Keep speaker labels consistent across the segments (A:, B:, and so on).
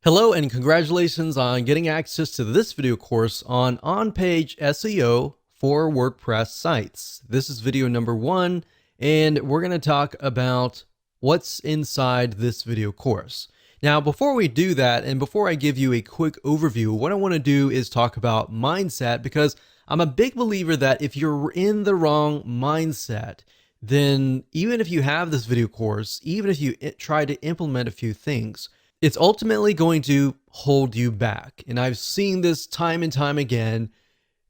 A: Hello and congratulations on getting access to this video course on on-page SEO for WordPress sites. This is video number 1, and we're going to talk about what's inside this video course. Now, before we do that, and before I give you a quick overview, what I want to do is talk about mindset, because I'm a big believer that if you're in the wrong mindset, then even if you have this video course, even if you try to implement a few things, it's ultimately going to hold you back. And I've seen this time and time again.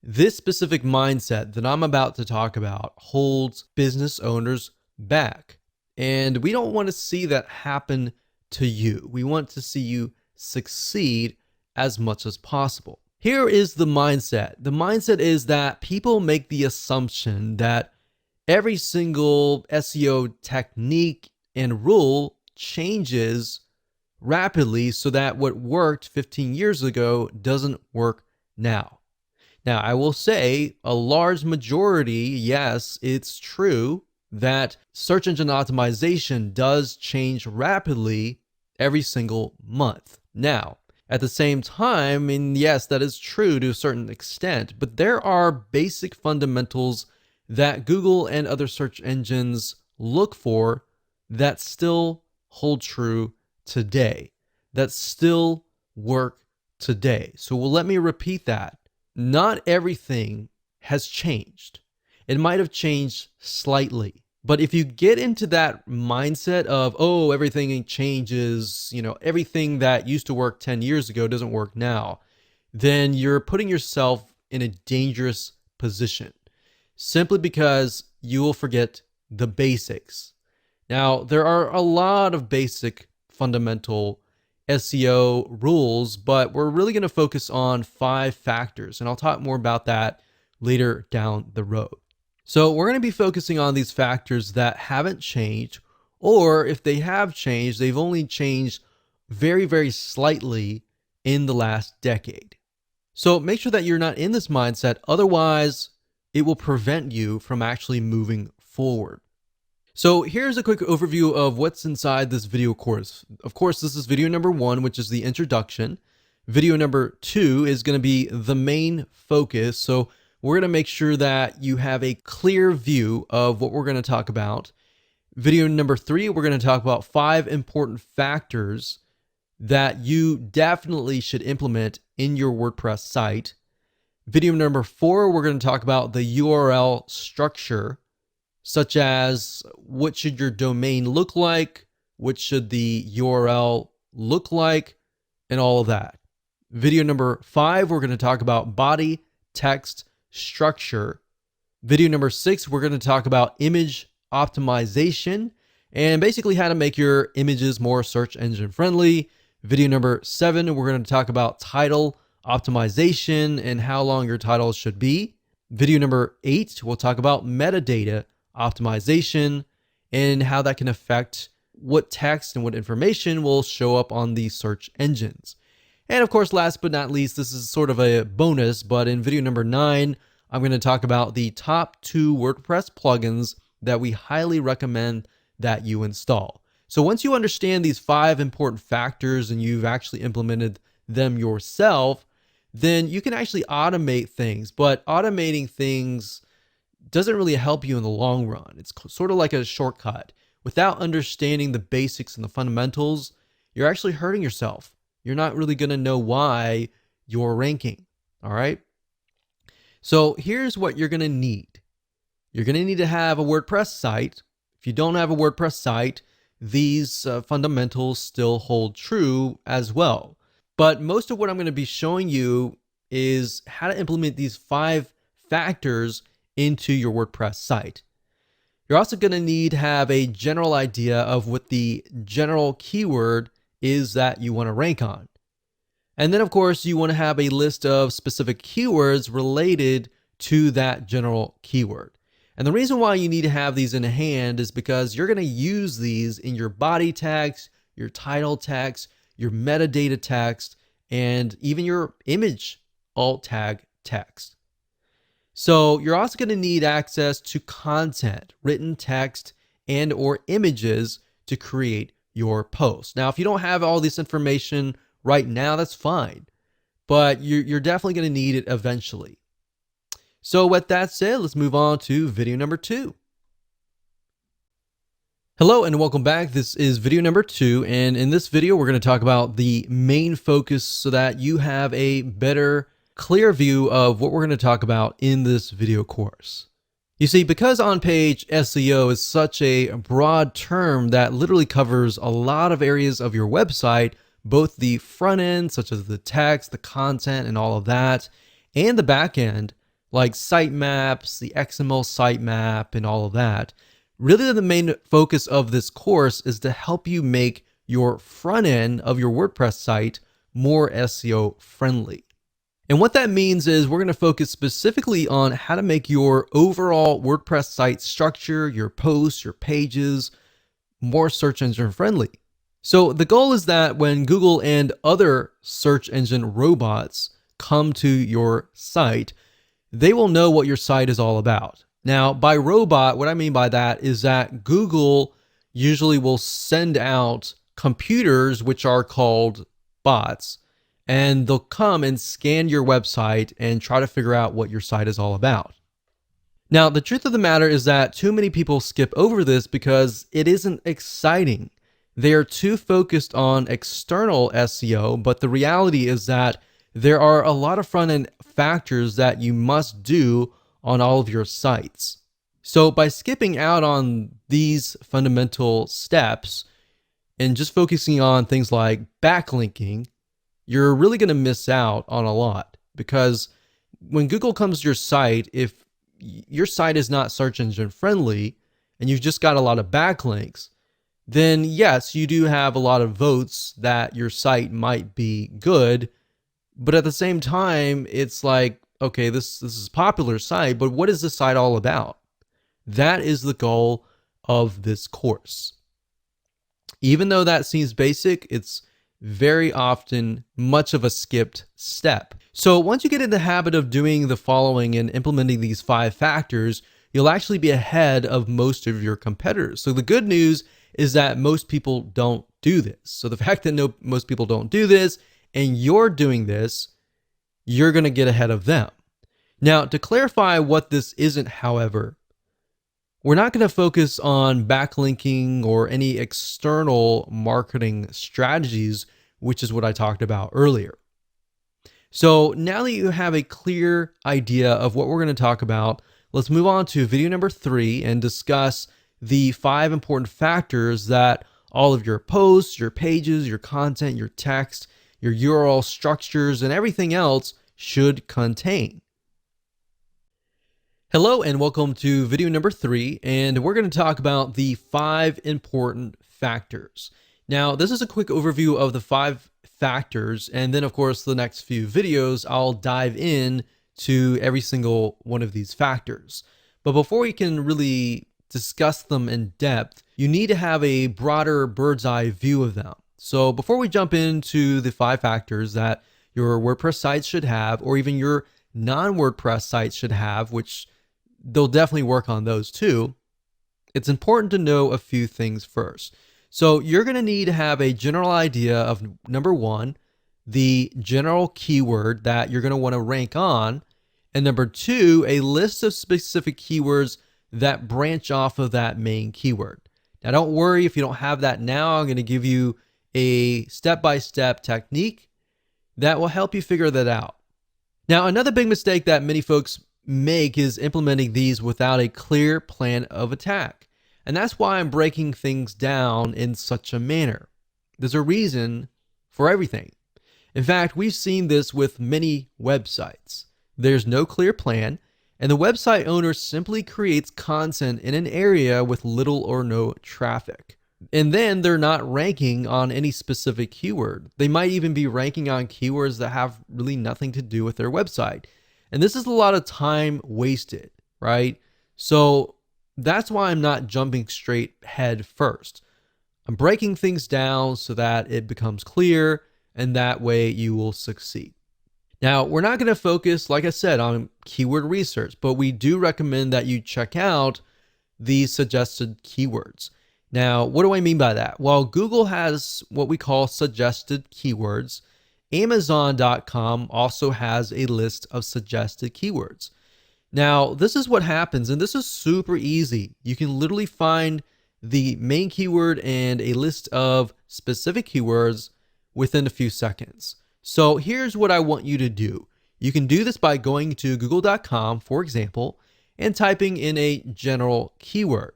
A: This specific mindset that I'm about to talk about holds business owners back. And we don't want to see that happen to you. We want to see you succeed as much as possible. Here is the mindset. The mindset is that people make the assumption that every single SEO technique and rule changes rapidly so that what worked 15 years ago doesn't work now. Now, I will say a large majority, yes, it's true that search engine optimization does change rapidly every single month. Now, at the same time, and yes, that is true to a certain extent, but there are basic fundamentals that Google and other search engines look for that still hold true today, that still work today. So let me repeat that. Not everything has changed. It might have changed slightly. But if you get into that mindset of, oh, everything changes, everything that used to work 10 years ago doesn't work now, then you're putting yourself in a dangerous position simply because you will forget the basics. Now, there are a lot of basic fundamental SEO rules, but we're really going to focus on 5 factors, and I'll talk more about that later down the road. So we're going to be focusing on these factors that haven't changed, or if they have changed, they've only changed very, very slightly in the last decade. So make sure that you're not in this mindset, otherwise it will prevent you from actually moving forward. So here's a quick overview of what's inside this video course. Of course, this is video number 1, which is the introduction. Video number 2 is going to be the main focus. So we're going to make sure that you have a clear view of what we're going to talk about. Video number 3, we're going to talk about 5 important factors that you definitely should implement in your WordPress site. Video number 4, we're going to talk about the URL structure, such as what should your domain look like, what should the URL look like, and all of that. Video number 5, we're going to talk about body text structure. Video number 6, we're going to talk about image optimization and basically how to make your images more search engine friendly. Video number 7, we're going to talk about title optimization and how long your titles should be. Video number 8, we'll talk about metadata optimization and how that can affect what text and what information will show up on the search engines. And of course, last but not least, this is sort of a bonus, but in video number 9, I'm going to talk about the top 2 WordPress plugins that we highly recommend that you install. So once you understand these 5 important factors and you've actually implemented them yourself, then you can actually automate things, but automating things doesn't really help you in the long run. It's sort of like a shortcut. Without understanding the basics and the fundamentals, you're actually hurting yourself. You're not really going to know why you're ranking. All right. So here's what you're going to need. You're going to need to have a WordPress site. If you don't have a WordPress site, these fundamentals still hold true as well. But most of what I'm going to be showing you is how to implement these 5 factors into your WordPress site. You're also going to need to have a general idea of what the general keyword is that you want to rank on. And then, of course, you want to have a list of specific keywords related to that general keyword. And the reason why you need to have these in hand is because you're going to use these in your body text, your title text, your metadata text, and even your image alt tag text. So you're also going to need access to content, written text, and or images to create your post. Now, if you don't have all this information right now, that's fine. But you're definitely going to need it eventually. So with that said, let's move on to video number 2. Hello and welcome back. This is video number 2, and in this video we're going to talk about the main focus so that you have a better, clear view of what we're going to talk about in this video course. You see, because on-page SEO is such a broad term that literally covers a lot of areas of your website, both the front end, such as the text, the content, and all of that, and the back end, like sitemaps, the XML sitemap, and all of that. Really, the main focus of this course is to help you make your front end of your WordPress site more SEO friendly. And what that means is we're going to focus specifically on how to make your overall WordPress site structure, your posts, your pages, more search engine friendly. So the goal is that when Google and other search engine robots come to your site, they will know what your site is all about. Now, by robot, what I mean by that is that Google usually will send out computers, which are called bots, and they'll come and scan your website and try to figure out what your site is all about. Now, the truth of the matter is that too many people skip over this because it isn't exciting. They are too focused on external SEO, but the reality is that there are a lot of front-end factors that you must do on all of your sites. So by skipping out on these fundamental steps and just focusing on things like backlinking, you're really going to miss out on a lot, because when Google comes to your site, if your site is not search engine friendly and you've just got a lot of backlinks, then yes, you do have a lot of votes that your site might be good. But at the same time, it's like, okay, this is a popular site, but what is this site all about? That is the goal of this course. Even though that seems basic, it's very often much of a skipped step. So once you get in the habit of doing the following and implementing these 5 factors, you'll actually be ahead of most of your competitors. So the good news is that most people don't do this. So the fact that most people don't do this and you're doing this, you're going to get ahead of them. Now, to clarify what this isn't, however, we're not going to focus on backlinking or any external marketing strategies, which is what I talked about earlier. So now that you have a clear idea of what we're going to talk about, let's move on to video number 3 and discuss the 5 important factors that all of your posts, your pages, your content, your text, your URL structures, and everything else should contain. Hello and welcome to video number 3, and we're going to talk about the 5 important factors. Now, this is a quick overview of the 5 factors, and then of course the next few videos I'll dive in to every single one of these factors. But before we can really discuss them in depth, you need to have a broader bird's eye view of them. So before we jump into the 5 factors that your WordPress sites should have, or even your non-WordPress sites should have, which they'll definitely work on those too, it's important to know a few things first. So you're going to need to have a general idea of, number 1, the general keyword that you're going to want to rank on, and number 2, a list of specific keywords that branch off of that main keyword. Now don't worry if you don't have that now. I'm going to give you a step-by-step technique that will help you figure that out. Now, another big mistake that many folks make is implementing these without a clear plan of attack. And that's why I'm breaking things down in such a manner. There's a reason for everything. In fact, we've seen this with many websites. There's no clear plan, and the website owner simply creates content in an area with little or no traffic. And then they're not ranking on any specific keyword. They might even be ranking on keywords that have really nothing to do with their website. And this is a lot of time wasted, right? So that's why I'm not jumping straight head first. I'm breaking things down so that it becomes clear, and that way you will succeed. Now, we're not going to focus, like I said, on keyword research, but we do recommend that you check out these suggested keywords. Now, what do I mean by that? Well, Google has what we call suggested keywords, Amazon.com also has a list of suggested keywords. Now, this is what happens, and this is super easy. You can literally find the main keyword and a list of specific keywords within a few seconds. So here's what I want you to do. You can do this by going to google.com, for example, and typing in a general keyword.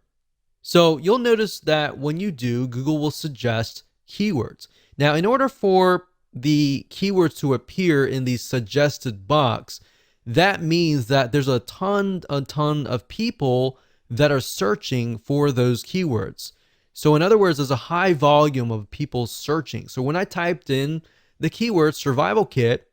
A: So you'll notice that when you do, Google will suggest keywords. Now, in order for the keywords to appear in the suggested box, that means that there's a ton of people that are searching for those keywords. So in other words, there's a high volume of people searching. So when I typed in the keyword survival kit,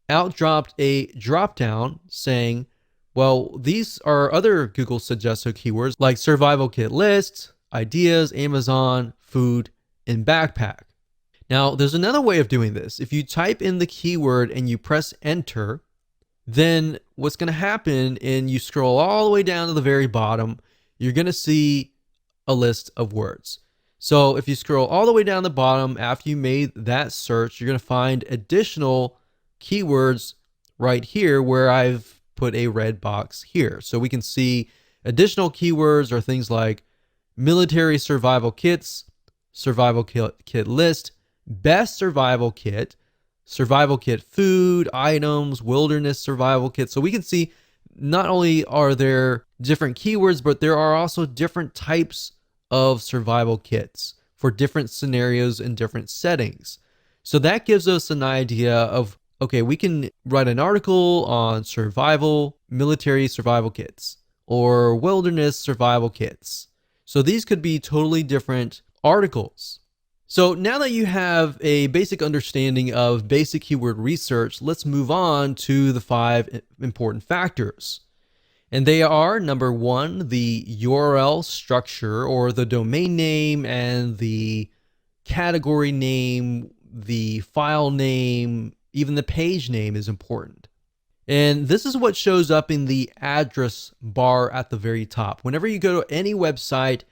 A: out dropped a drop down saying, well, these are other Google suggested keywords like survival kit list, ideas, Amazon, food, and backpack. Now, there's another way of doing this. If you type in the keyword and you press enter, then what's going to happen, and you scroll all the way down to the very bottom, you're going to see a list of words. So if you scroll all the way down the bottom after you made that search, you're going to find additional keywords right here where I've put a red box here. So we can see additional keywords are things like military survival kits, survival kit list, best survival kit food, items, wilderness survival kit. So we can see not only are there different keywords, but there are also different types of survival kits for different scenarios and different settings. So that gives us an idea of, okay, we can write an article on survival, military survival kits, or wilderness survival kits. So these could be totally different articles. So now that you have a basic understanding of basic keyword research, let's move on to the 5 important factors. And they are, number 1, the URL structure, or the domain name and the category name, the file name, even the page name is important. And this is what shows up in the address bar at the very top. Whenever you go to any website,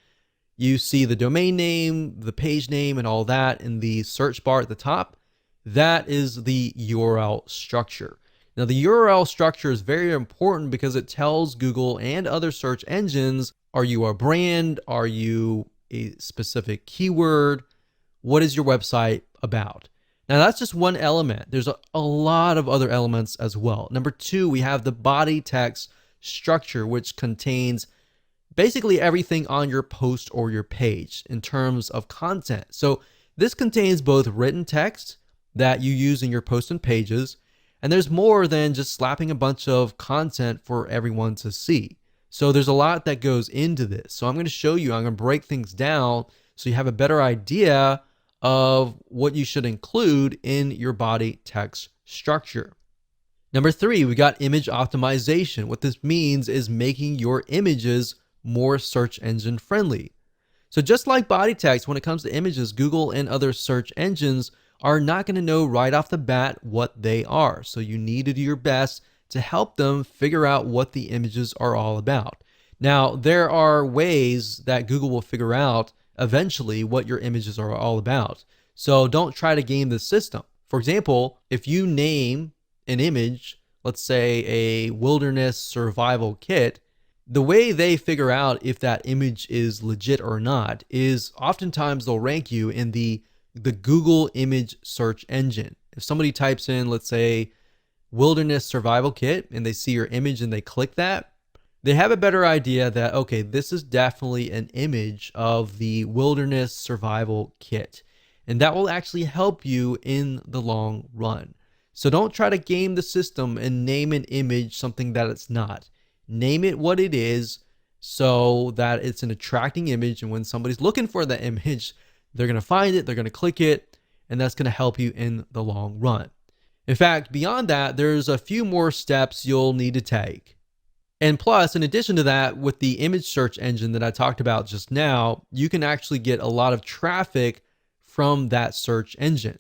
A: you see the domain name, the page name, and all that in the search bar at the top. That is the URL structure. Now, the URL structure is very important because it tells Google and other search engines, are you a brand? Are you a specific keyword? What is your website about? Now, that's just one element. There's a lot of other elements as well. Number 2, we have the body text structure, which contains basically everything on your post or your page in terms of content. So this contains both written text that you use in your posts and pages, and there's more than just slapping a bunch of content for everyone to see. So there's a lot that goes into this. So I'm going to show you, I'm going to break things down so you have a better idea of what you should include in your body text structure. Number 3, we got image optimization. What this means is making your images more search engine friendly. So just like body text, when it comes to images, Google and other search engines are not going to know right off the bat what they are. So you need to do your best to help them figure out what the images are all about. Now, there are ways that Google will figure out eventually what your images are all about. So don't try to game the system. For example, if you name an image, let's say a wilderness survival kit, the way they figure out if that image is legit or not is oftentimes they'll rank you in the Google image search engine. If somebody types in, let's say, wilderness survival kit, and they see your image and they click that, they have a better idea that, okay, this is definitely an image of the wilderness survival kit. And that will actually help you in the long run. So don't try to game the system and name an image something that it's not. Name it what it is so that it's an attracting image, and when somebody's looking for that image, they're going to find it, they're going to click it, and that's going to help you in the long run. In fact, beyond that, there's a few more steps you'll need to take. And plus, in addition to that, with the image search engine that I talked about just now, you can actually get a lot of traffic from that search engine.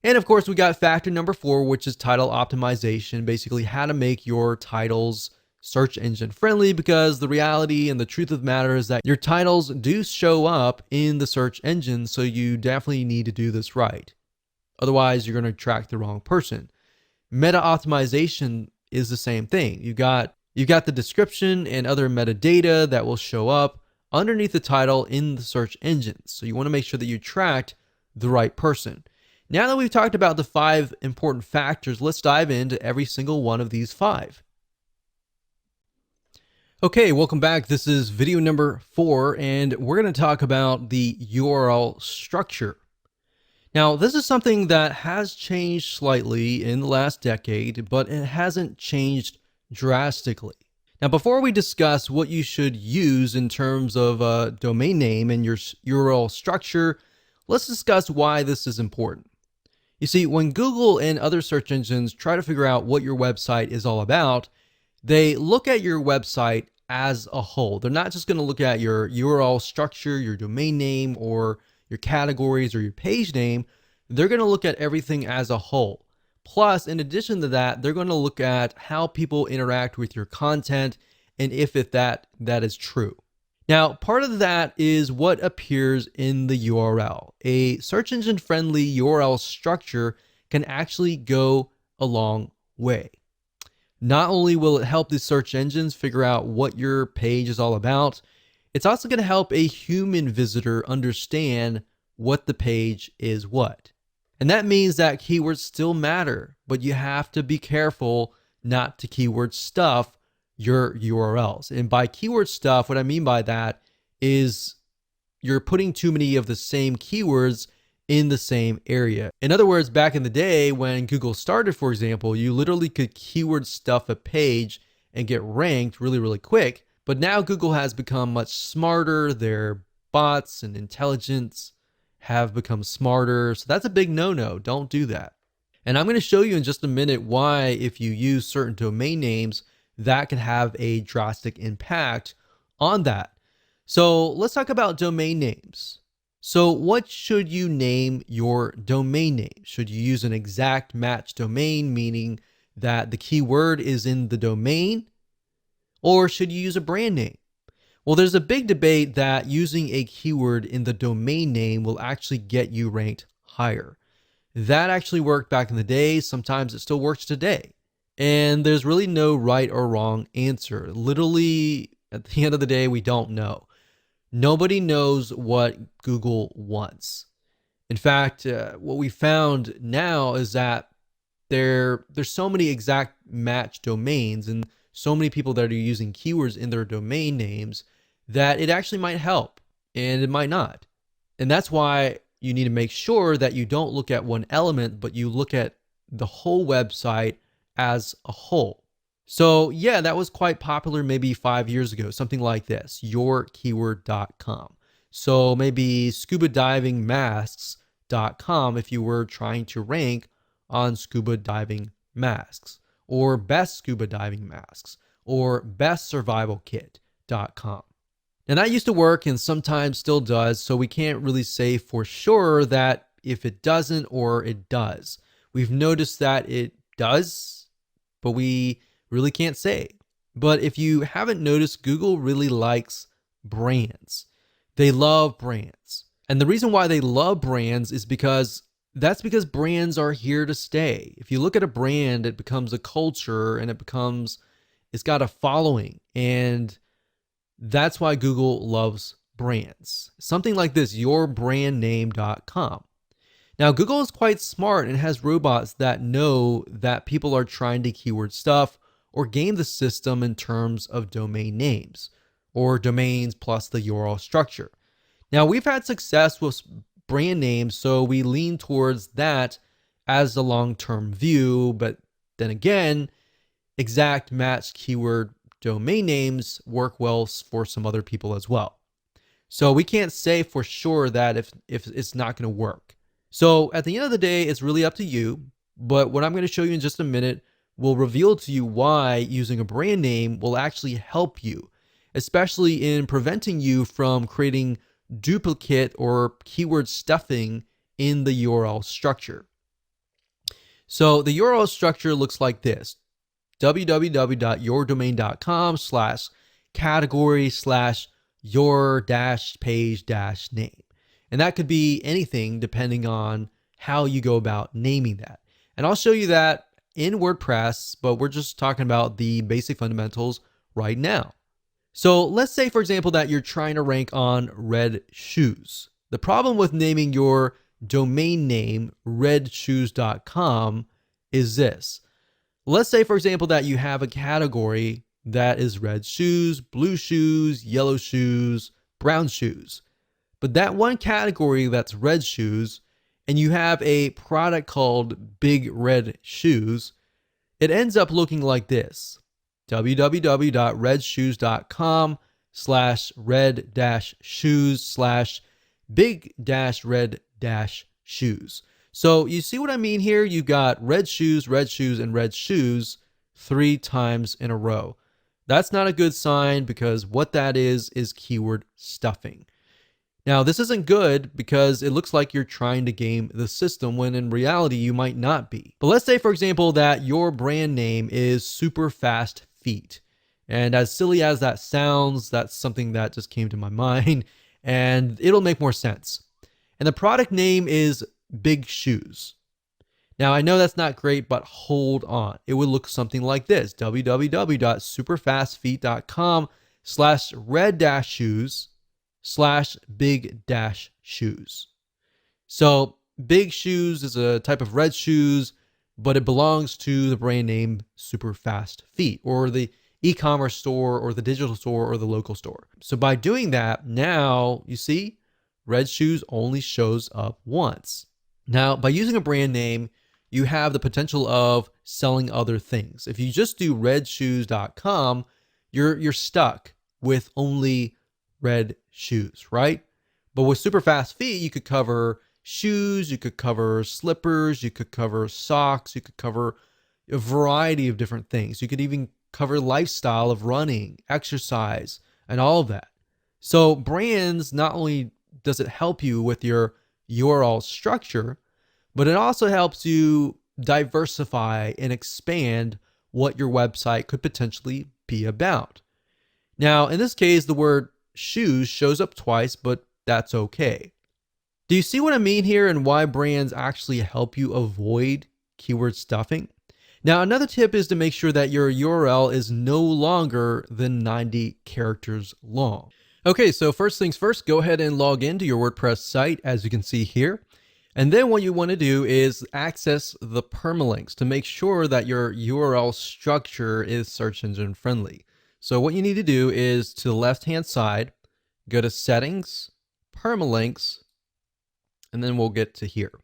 A: And of course, we got factor number 4, which is title optimization, basically how to make your titles search engine friendly, because the reality and the truth of the matter is that your titles do show up in the search engine, so you definitely need to do this right. Otherwise, you're going to attract the wrong person. Meta optimization is the same thing. You've got the description and other metadata that will show up underneath the title in the search engines. So you want to make sure that you attract the right person. Now that we've talked about the 5 important factors, let's dive into every single one of these 5. Okay, welcome back. This is video number 4, and we're going to talk about the URL structure. Now, this is something that has changed slightly in the last decade, but it hasn't changed drastically. Now, before we discuss what you should use in terms of a domain name and your URL structure, let's discuss why this is important. You see, when Google and other search engines try to figure out what your website is all about, they look at your website as a whole. They're not just going to look at your URL structure, your domain name, or your categories or your page name. They're going to look at everything as a whole. Plus, in addition to that, they're going to look at how people interact with your content and if that is true. Now, part of that is what appears in the URL. A search engine friendly URL structure can actually go a long way. Not only will it help the search engines figure out what your page is all about, it's also going to help a human visitor understand what the page is what. And that means that keywords still matter, but you have to be careful not to keyword stuff your URLs. And by keyword stuff, what I mean by that is you're putting too many of the same keywords in the same area. In other words, back in the day when Google started, for example, you literally could keyword stuff a page and get ranked really, really quick. But now Google has become much smarter. Their bots and intelligence have become smarter. So that's a big no-no. Don't do that. And I'm going to show you in just a minute why, if you use certain domain names, that can have a drastic impact on that. So let's talk about domain names. So what should you name your domain name? Should you use an exact match domain, meaning that the keyword is in the domain? Or should you use a brand name? Well, there's a big debate that using a keyword in the domain name will actually get you ranked higher. That actually worked back in the day. Sometimes it still works today. And there's really no right or wrong answer. Literally, at the end of the day, we don't know. Nobody knows what Google wants. In fact, what we found now is that there's so many exact match domains and so many people that are using keywords in their domain names that it actually might help and it might not. And that's why you need to make sure that you don't look at one element, but you look at the whole website as a whole. So yeah, that was quite popular maybe 5 years ago, something like this, yourkeyword.com. So maybe scubadivingmasks.com if you were trying to rank on scuba diving masks, or best scuba diving masks, or bestsurvivalkit.com. And that used to work and sometimes still does, so we can't really say for sure that if it doesn't or it does. We've noticed that it does, but we really can't say. But if you haven't noticed, Google really likes brands. They love brands. And the reason why they love brands is because brands are here to stay. If you look at a brand, it becomes a culture and it's got a following. And that's why Google loves brands. Something like this, yourbrandname.com. Now, Google is quite smart and has robots that know that people are trying to keyword stuff or game the system in terms of domain names or domains plus the URL structure. Now, we've had success with brand names, so we lean towards that as the long-term view. But then again, exact match keyword domain names work well for some other people as well. So we can't say for sure that if it's not going to work. So at the end of the day, it's really up to you. But what I'm going to show you in just a minute will reveal to you why using a brand name will actually help you, especially in preventing you from creating duplicate or keyword stuffing in the URL structure. So the URL structure looks like this: www.yourdomain.com/category/your-page-name. And that could be anything depending on how you go about naming that. And I'll show you that in WordPress, but we're just talking about the basic fundamentals right now. So let's say, for example, that you're trying to rank on red shoes. The problem with naming your domain name redshoes.com is this. Let's say, for example, that you have a category that is red shoes, blue shoes, yellow shoes, brown shoes. But that one category that's red shoes, and you have a product called Big Red Shoes, it ends up looking like this: www.red-shoes.com/red-shoes/big-red-shoes. So you see what I mean here? You've got red shoes, and red shoes 3 times in a row. That's not a good sign, because what that is keyword stuffing. Now, this isn't good because it looks like you're trying to game the system when in reality you might not be. But let's say, for example, that your brand name is Super Fast Feet. And as silly as that sounds, that's something that just came to my mind, and it'll make more sense. And the product name is Big Shoes. Now, I know that's not great, but hold on. It would look something like this: www.superfastfeet.com/red-shoes/big-shoes. So Big Shoes is a type of red shoes, but it belongs to the brand name Super Fast Feet, or the e-commerce store, or the digital store, or the local store. So by doing that, now you see red shoes only shows up once. Now, by using a brand name, you have the potential of selling other things. If you just do redshoes.com, you're stuck with only red shoes, right? But with Super Fast Feet, you could cover shoes, you could cover slippers, you could cover socks, you could cover a variety of different things. You could even cover lifestyle of running, exercise, and all of that. So brands, not only does it help you with your URL structure, but it also helps you diversify and expand what your website could potentially be about. Now, in this case, the word shoes shows up twice, but that's okay. Do you see what I mean here, and why brands actually help you avoid keyword stuffing? Now, another tip is to make sure that your URL is no longer than 90 characters long. Okay, so first things first, go ahead and log into your WordPress site, as you can see here. And then what you want to do is access the permalinks to make sure that your URL structure is search engine friendly. So what you need to do is, to the left-hand side, go to Settings, Permalinks, and then we'll get to here.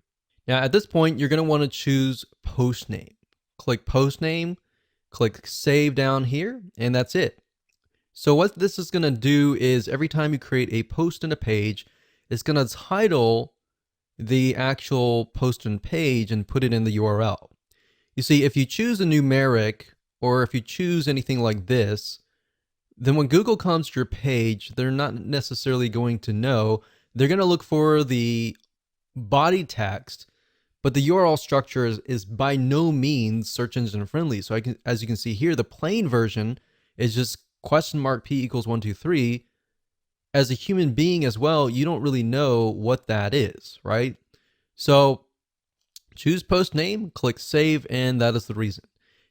A: Now, at this point, you're going to want to choose Post Name. Click Post Name, click Save down here, and that's it. So what this is going to do is, every time you create a post in a page, it's going to title the actual post and page and put it in the URL. You see, if you choose a numeric, or if you choose anything like this, then when Google comes to your page, they're not necessarily going to know. They're going to look for the body text, but the URL structure is by no means search engine friendly. So as you can see here, the plain version is just $P=123. As a human being as well, you don't really know what that is, right? So choose post name, click save, and that is the reason.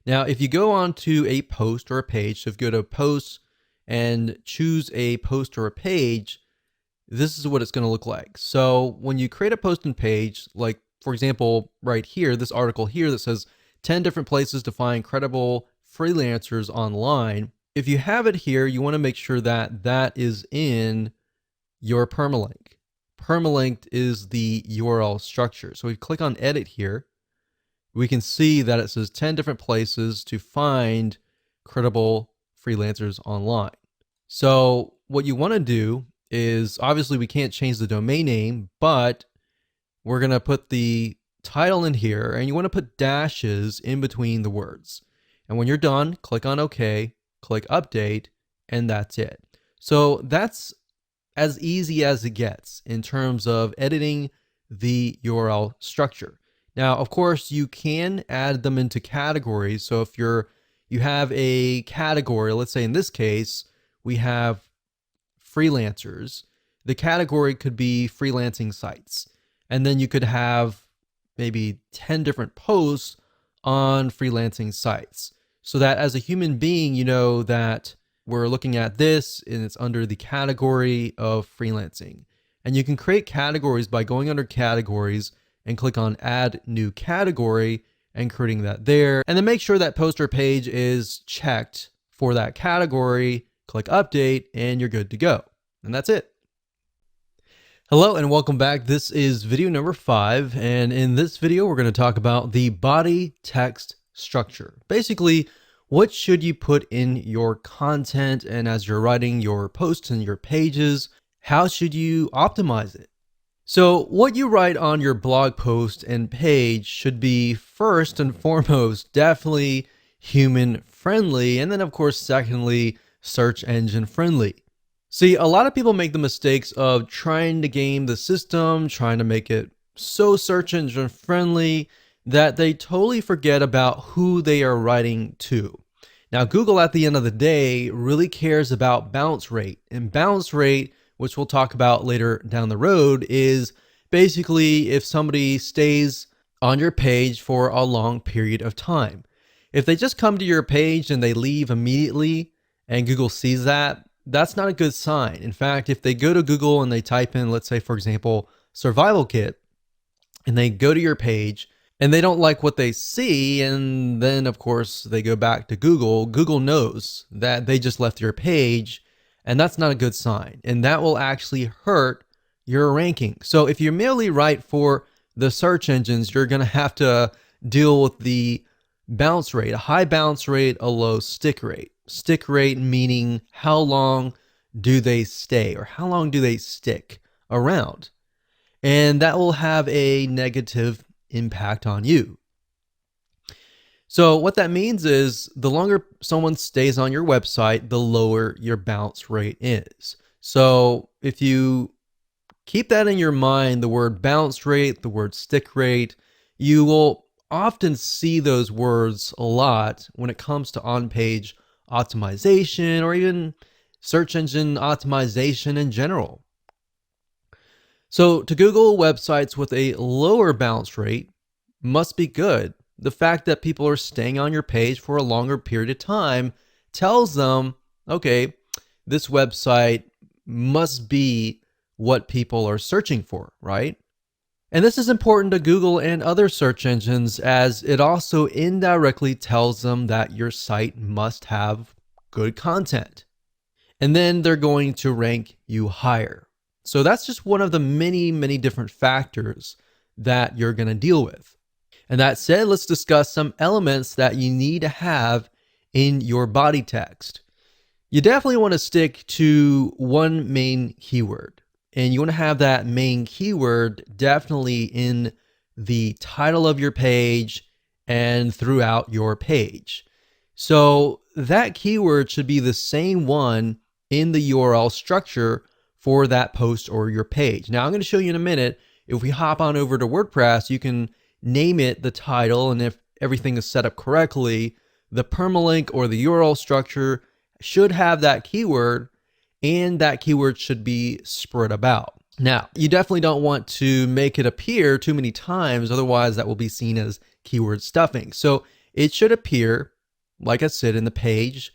A: Now, if you go on to a post or a page, so if you go to posts and choose a post or a page, this is what it's going to look like. So when you create a post and page, like for example, right here, this article here that says 10 different places to find credible freelancers online. If you have it here, you want to make sure that that is in your permalink. Permalinked is the URL structure. So we click on edit here. We can see that it says 10 different places to find credible freelancers online. So what you want to do is, obviously we can't change the domain name, but we're going to put the title in here, and you want to put dashes in between the words. And when you're done, click on OK. Click update, and that's it. So that's as easy as it gets in terms of editing the URL structure. Now, of course, you can add them into categories. So if you have a category, let's say in this case, we have freelancers, the category could be freelancing sites. And then you could have maybe 10 different posts on freelancing sites, so that as a human being, you know that we're looking at this and it's under the category of freelancing. And you can create categories by going under categories and click on add new category and creating that there. And then make sure that post or page is checked for that category, click update, and you're good to go. And that's it. Hello and welcome back. This is video number 5. And in this video, we're going to talk about the body text structure. Basically, what should you put in your content, and as you're writing your posts and your pages, how should you optimize it? So what you write on your blog post and page should be first and foremost definitely human friendly, and then of course secondly search engine friendly. See, a lot of people make the mistakes of trying to game the system, trying to make it so search engine friendly that they totally forget about who they are writing to. Now, Google at the end of the day really cares about bounce rate, and bounce rate, which we'll talk about later down the road, is basically if somebody stays on your page for a long period of time. If they just come to your page and they leave immediately and Google sees that, that's not a good sign. In fact, if they go to Google and they type in, let's say, for example, survival kit, and they go to your page and they don't like what they see, and then of course they go back to Google, Google knows that they just left your page, and that's not a good sign. And that will actually hurt your ranking. So if you merely write for the search engines, you're going to have to deal with the bounce rate, a high bounce rate, a low stick rate. Stick rate meaning how long do they stay, or how long do they stick around? And that will have a negative impact on you. So what that means is the longer someone stays on your website, the lower your bounce rate is. So if you keep that in your mind, the word bounce rate, the word stick rate, you will often see those words a lot when it comes to on-page optimization or even search engine optimization in general. So to Google, websites with a lower bounce rate must be good. The fact that people are staying on your page for a longer period of time tells them, okay, this website must be what people are searching for, right? And this is important to Google and other search engines, as it also indirectly tells them that your site must have good content. And then they're going to rank you higher. So that's just one of the many, many different factors that you're going to deal with. And that said, let's discuss some elements that you need to have in your body text. You definitely want to stick to one main keyword. And you want to have that main keyword definitely in the title of your page and throughout your page. So that keyword should be the same one in the URL structure for that post or your page. Now I'm going to show you in a minute. If we hop on over to WordPress, you can name it the title, and if everything is set up correctly, the permalink or the URL structure should have that keyword, and that keyword should be spread about. Now, you definitely don't want to make it appear too many times, otherwise that will be seen as keyword stuffing. So it should appear, like I said, in the page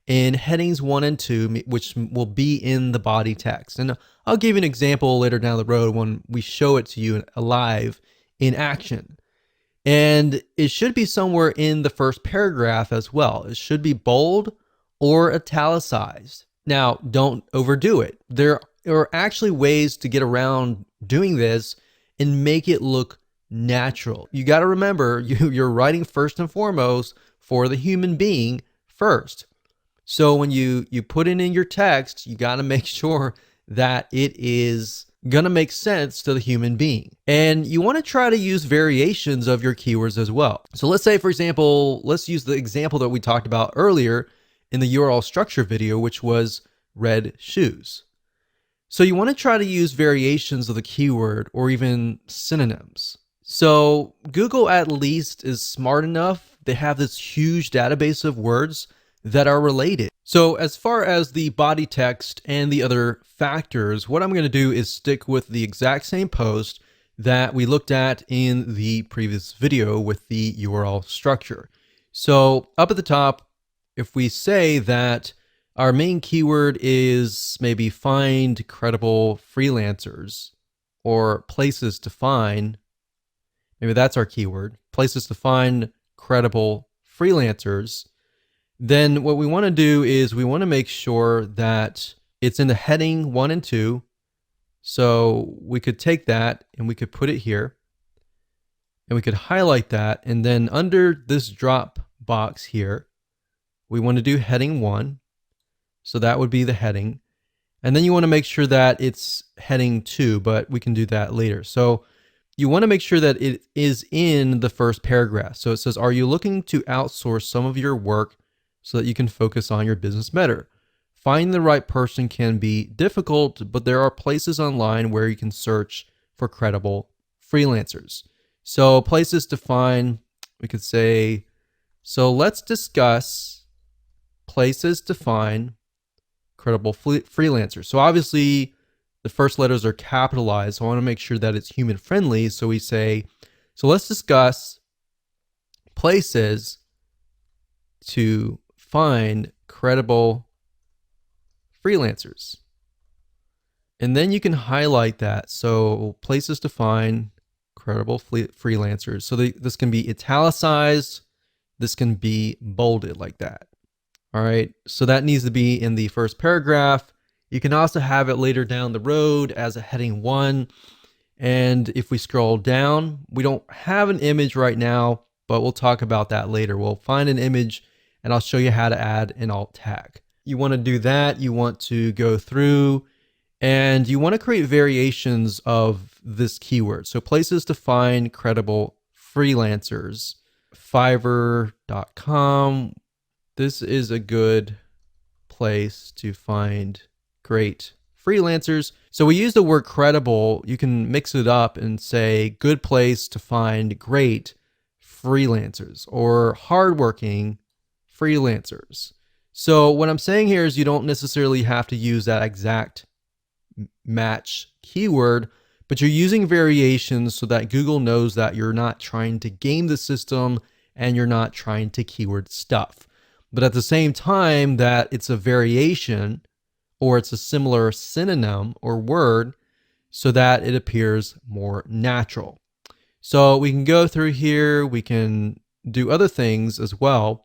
A: in headings 1 and 2, which will be in the body text. And I'll give you an example later down the road when we show it to you live in action. And it should be somewhere in the first paragraph as well. It should be bold or italicized. Now, don't overdo it. There are actually ways to get around doing this and make it look natural. You got to remember, you're writing first and foremost for the human being first. So when you put it in your text, you got to make sure that it is going to make sense to the human being. And you want to try to use variations of your keywords as well. So let's say, for example, let's use the example that we talked about earlier in the URL structure video, which was red shoes. So you want to try to use variations of the keyword or even synonyms. So Google at least is smart enough. They have this huge database of words that are related. So as far as the body text and the other factors, what I'm going to do is stick with the exact same post, that we looked at in the previous video with the URL structure. So up at the top, if we say that our main keyword is maybe find credible freelancers or places to find, maybe that's our keyword, places to find credible freelancers, then what we want to do is we want to make sure that it's in the heading 1 and 2. So we could take that and we could put it here and we could highlight that. And then under this drop box here, we want to do heading 1. So that would be the heading. And then you want to make sure that it's heading 2, but we can do that later. So you want to make sure that it is in the first paragraph. So it says, are you looking to outsource some of your work so that you can focus on your business better? Finding the right person can be difficult, but there are places online where you can search for credible freelancers. So places to find, we could say, so let's discuss places to find credible freelancers. So obviously the first letters are capitalized. So I want to make sure that it's human friendly. So we say, so let's discuss places to find credible freelancers. And then you can highlight that. So places to find credible freelancers. So this can be italicized. This can be bolded like that. All right. So that needs to be in the first paragraph. You can also have it later down the road as a heading 1. And if we scroll down, we don't have an image right now, but we'll talk about that later. We'll find an image and I'll show you how to add an alt tag. You want to do that. You want to go through and you want to create variations of this keyword. So places to find credible freelancers, Fiverr.com. This is a good place to find great freelancers. So we use the word credible. You can mix it up and say good place to find great freelancers or hardworking freelancers. So what I'm saying here is you don't necessarily have to use that exact match keyword, but you're using variations so that Google knows that you're not trying to game the system and you're not trying to keyword stuff. But at the same time that it's a variation or it's a similar synonym or word so that it appears more natural. So we can go through here, we can do other things as well.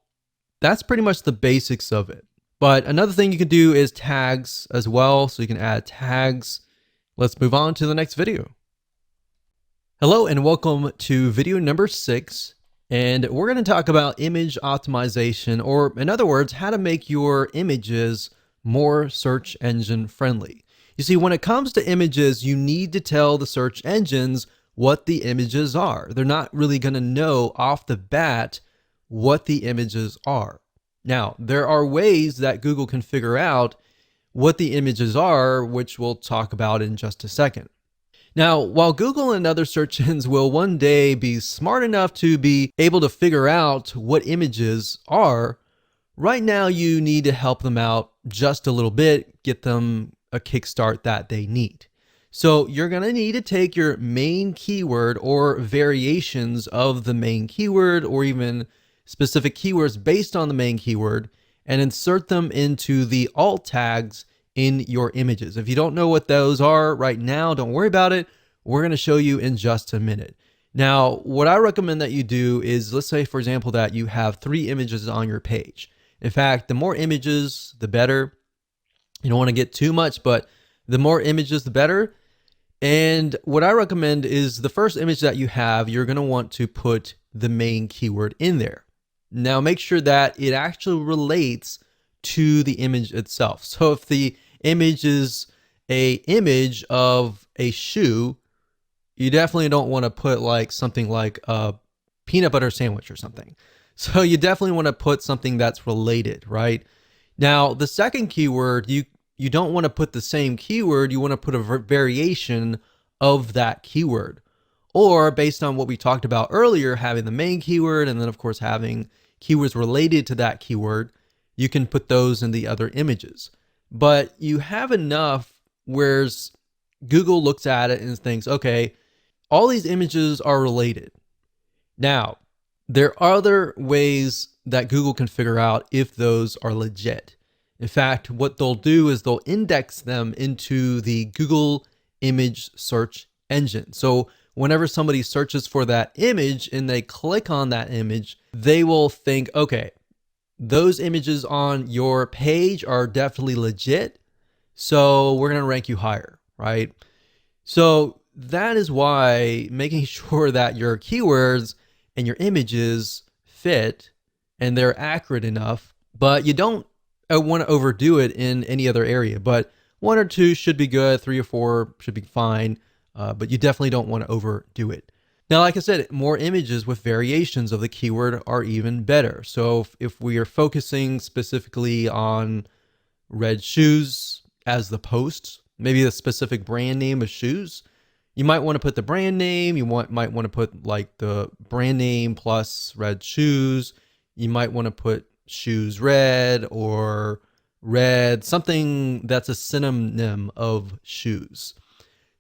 A: That's pretty much the basics of it. But another thing you can do is tags as well. So you can add tags. Let's move on to the next video. Hello and welcome to video number 6. And we're going to talk about image optimization, or in other words, how to make your images more search engine friendly. You see, when it comes to images, you need to tell the search engines what the images are. They're not really going to know off the bat what the images are. Now, there are ways that Google can figure out what the images are, which we'll talk about in just a second. Now, while Google and other search engines will one day be smart enough to be able to figure out what images are, right now you need to help them out just a little bit, get them a kickstart that they need. So you're going to need to take your main keyword or variations of the main keyword or even specific keywords based on the main keyword and insert them into the alt tags in your images. If you don't know what those are right now, don't worry about it. We're going to show you in just a minute. Now, what I recommend that you do is, let's say, for example, that you have 3 images on your page. In fact, the more images, the better. You don't want to get too much, but the more images, the better. And what I recommend is the first image that you have, you're going to want to put the main keyword in there. Now, make sure that it actually relates to the image itself. So if the image is a image of a shoe, you definitely don't want to put like something like a peanut butter sandwich or something. So you definitely want to put something that's related, right? Now, the second keyword, you don't want to put the same keyword. You want to put a variation of that keyword. Or based on what we talked about earlier, having the main keyword and then of course having keywords related to that keyword, you can put those in the other images. But you have enough where Google looks at it and thinks, okay, all these images are related. Now, there are other ways that Google can figure out if those are legit. In fact, what they'll do is they'll index them into the Google image search engine. So whenever somebody searches for that image and they click on that image, they will think, okay, those images on your page are definitely legit, so we're going to rank you higher, right? So that is why making sure that your keywords and your images fit and they're accurate enough, but you don't want to overdo it in any other area. But 1 or 2 should be good, 3 or 4 should be fine, but you definitely don't want to overdo it. Now, like I said, more images with variations of the keyword are even better. So if we are focusing specifically on red shoes as the post, maybe the specific brand name of shoes, you might want to put the brand name. You might want to put like the brand name plus red shoes. You might want to put shoes red or red, something that's a synonym of shoes.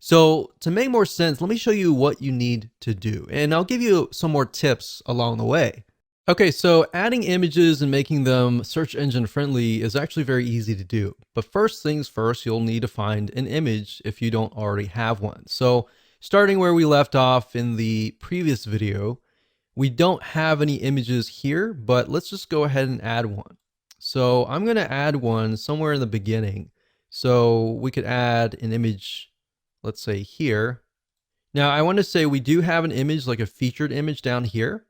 A: So to make more sense, let me show you what you need to do, and I'll give you some more tips along the way. Okay, so adding images and making them search engine friendly is actually very easy to do. But first things first, you'll need to find an image if you don't already have one. So starting where we left off in the previous video, we don't have any images here, but let's just go ahead and add one. So I'm going to add one somewhere in the beginning. So we could add an image, let's say here. Now I want to say we do have an image, like a featured image down here.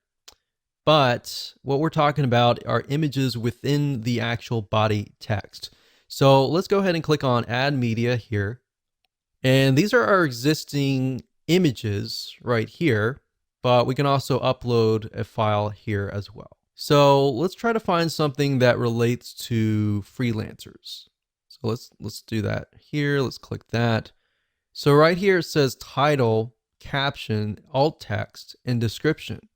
A: But what we're talking about are images within the actual body text. So let's go ahead and click on Add Media here. And these are our existing images right here, but we can also upload a file here as well. So let's try to find something that relates to freelancers. So let's do that here. Let's click that. So right here it says title, caption, alt text, and description.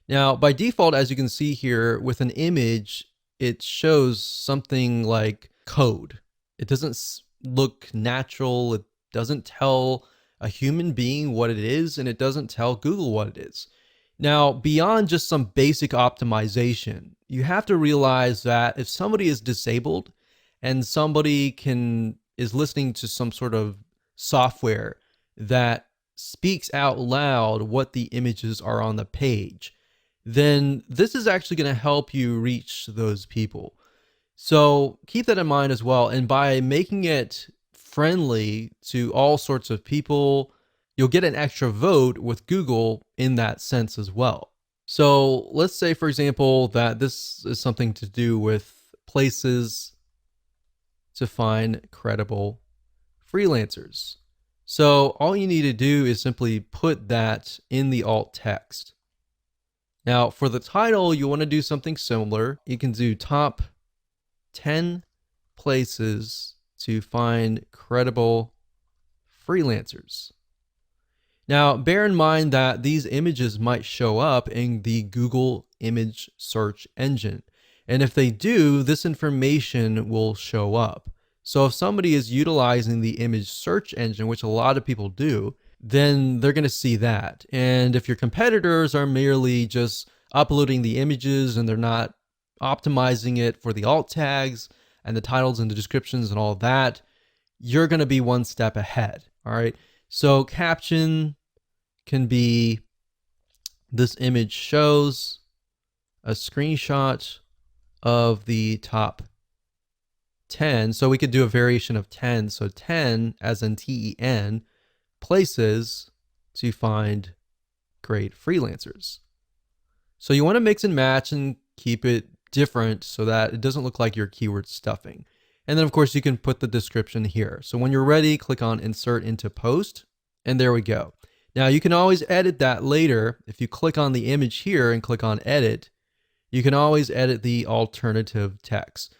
A: Now, by default, as you can see here, with an image, it shows something like code. It doesn't look natural. It doesn't tell a human being what it is, and it doesn't tell Google what it is. Now, beyond just some basic optimization, you have to realize that if somebody is disabled and somebody is listening to some sort of software that speaks out loud what the images are on the page, then this is actually going to help you reach those people. So keep that in mind as well. And by making it friendly to all sorts of people, you'll get an extra vote with Google in that sense as well. So let's say, for example, that this is something to do with places to find credible freelancers. So all you need to do is simply put that in the alt text. Now, for the title, you want to do something similar. You can do top 10 places to find credible freelancers. Now, bear in mind that these images might show up in the Google image search engine. And if they do, this information will show up. So if somebody is utilizing the image search engine, which a lot of people do, then they're going to see that. And if your competitors are merely just uploading the images and they're not optimizing it for the alt tags and the titles and the descriptions and all that, you're going to be one step ahead. All right. So caption can be, this image shows a screenshot of the top 10. So we could do a variation of 10. So 10 as in TEN places to find great freelancers. So you want to mix and match and keep it different so that it doesn't look like you're keyword stuffing. And then of course you can put the description here. So when you're ready, click on Insert into Post, and there we go. Now you can always edit that later. If you click on the image here and click on Edit, you can always edit the alternative text.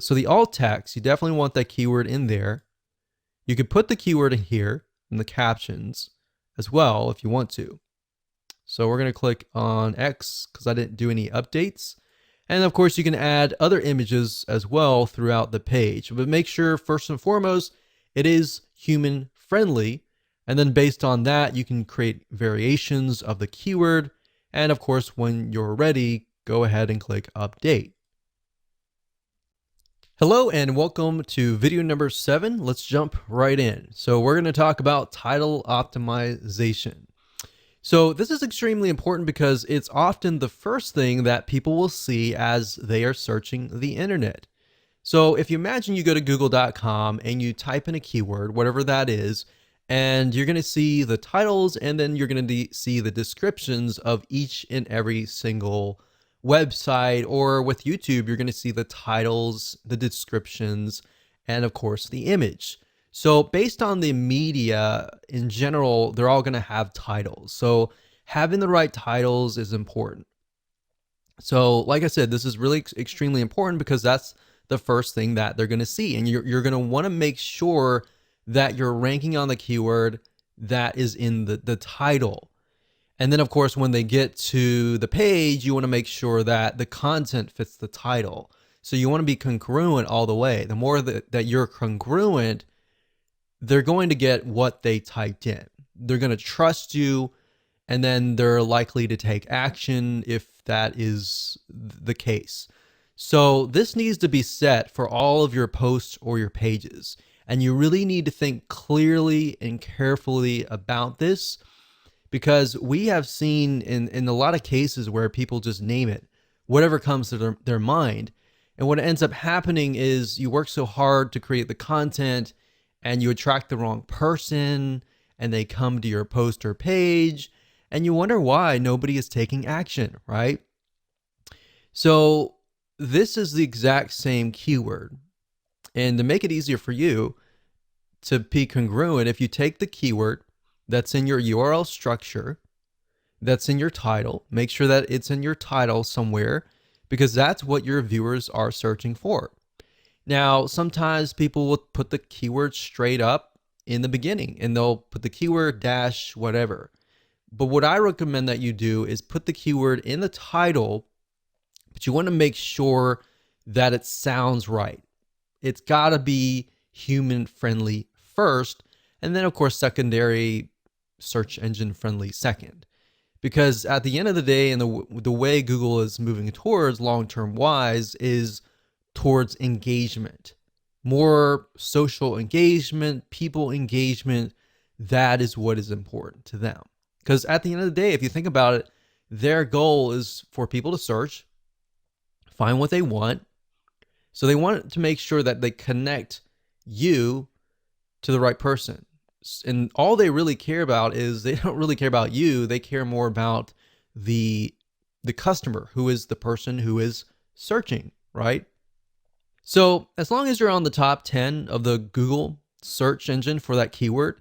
A: So the alt text, you definitely want that keyword in there. You could put the keyword in here in the captions as well if you want to. So we're going to click on X because I didn't do any updates. And of course you can add other images as well throughout the page, but make sure first and foremost it is human friendly. And then based on that, you can create variations of the keyword. And of course, when you're ready, go ahead and click update. Hello and welcome to video number 7. Let's jump right in. So we're going to talk about title optimization. So this is extremely important because it's often the first thing that people will see as they are searching the internet. So if you imagine you go to google.com and you type in a keyword, whatever that is, and you're going to see the titles and then you're going to see the descriptions of each and every single website, or with YouTube, you're going to see the titles, the descriptions, and of course the image. So based on the media in general, they're all going to have titles. So having the right titles is important. So like I said, this is really extremely important because that's the first thing that they're going to see. And you're going to want to make sure that you're ranking on the keyword that is in the title. And then of course, when they get to the page, you want to make sure that the content fits the title. So you want to be congruent all the way. The more that you're congruent, they're going to get what they typed in. They're going to trust you, and then they're likely to take action if that is the case. So this needs to be set for all of your posts or your pages. And you really need to think clearly and carefully about this, because we have seen in a lot of cases where people just name it, whatever comes to their mind. And what ends up happening is you work so hard to create the content and you attract the wrong person, and they come to your post or page and you wonder why nobody is taking action, right? So this is the exact same keyword. And to make it easier for you to be congruent, if you take the keyword that's in your URL structure, that's in your title, make sure that it's in your title somewhere, because that's what your viewers are searching for. Now, sometimes people will put the keyword straight up in the beginning and they'll put the keyword dash whatever. But what I recommend that you do is put the keyword in the title, but you want to make sure that it sounds right. It's got to be human friendly first, and then of course secondary search engine friendly second. Because at the end of the day, and the way Google is moving towards long-term wise is towards engagement, more social engagement, people engagement. That is what is important to them. Because at the end of the day, if you think about it, their goal is for people to search, find what they want. So they want to make sure that they connect you to the right person. And all they really care about is, they don't really care about you. They care more about the customer, who is the person who is searching, right? So as long as you're on the top 10 of the Google search engine for that keyword,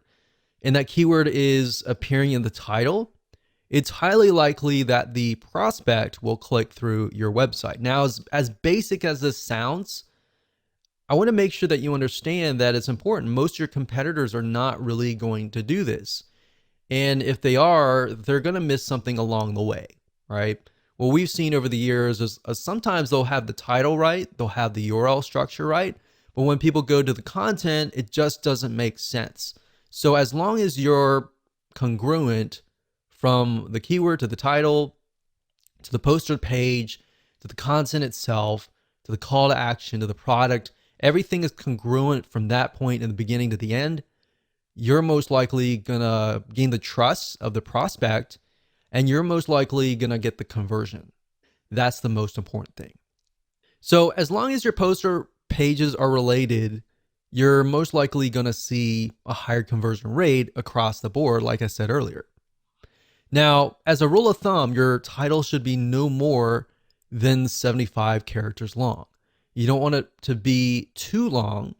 A: and that keyword is appearing in the title, it's highly likely that the prospect will click through your website. Now, as basic as this sounds, I want to make sure that you understand that it's important. Most of your competitors are not really going to do this. And if they are, they're going to miss something along the way, right? What we've seen over the years is sometimes they'll have the title right, they'll have the URL structure right, but when people go to the content, it just doesn't make sense. So as long as you're congruent from the keyword to the title, to the poster page, to the content itself, to the call to action, to the product, everything is congruent from that point in the beginning to the end, you're most likely gonna gain the trust of the prospect, and you're most likely gonna get the conversion. That's the most important thing. So as long as your poster pages are related, you're most likely gonna see a higher conversion rate across the board, like I said earlier. Now, as a rule of thumb, your title should be no more than 75 characters long. You don't want it to be too long,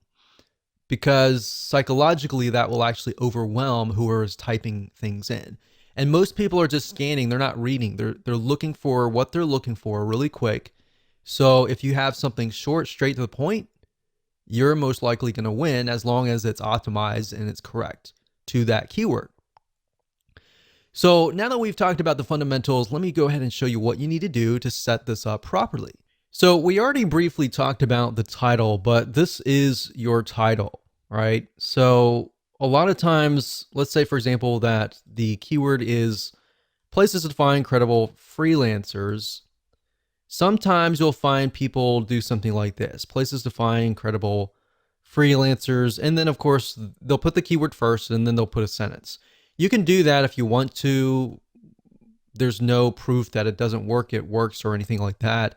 A: because psychologically that will actually overwhelm whoever is typing things in. And most people are just scanning, they're not reading. They're looking for what they're looking for really quick. So if you have something short, straight to the point, you're most likely going to win, as long as it's optimized and it's correct to that keyword. So now that we've talked about the fundamentals, let me go ahead and show you what you need to do to set this up properly. So we already briefly talked about the title, but this is your title, right? So a lot of times, let's say, for example, that the keyword is places to find credible freelancers. Sometimes you'll find people do something like this, places to find credible freelancers. And then, of course, they'll put the keyword first and then they'll put a sentence. You can do that if you want to. There's no proof that it doesn't work, it works, or anything like that.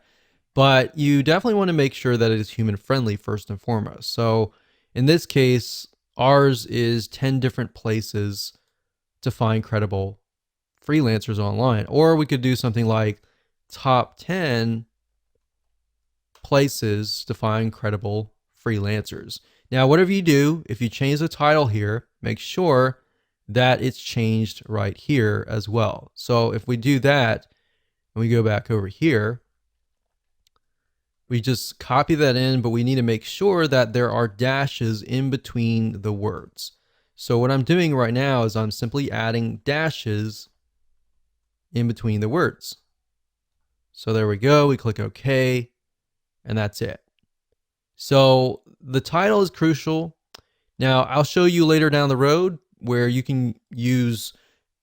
A: But you definitely want to make sure that it is human friendly first and foremost. So in this case, ours is 10 different places to find credible freelancers online. Or we could do something like top 10 places to find credible freelancers. Now, whatever you do, if you change the title here, make sure that it's changed right here as well. So if we do that and we go back over here, we just copy that in, but we need to make sure that there are dashes in between the words. So what I'm doing right now is I'm simply adding dashes in between the words. So there we go. We click OK, and that's it. So the title is crucial. Now, I'll show you later down the road where you can use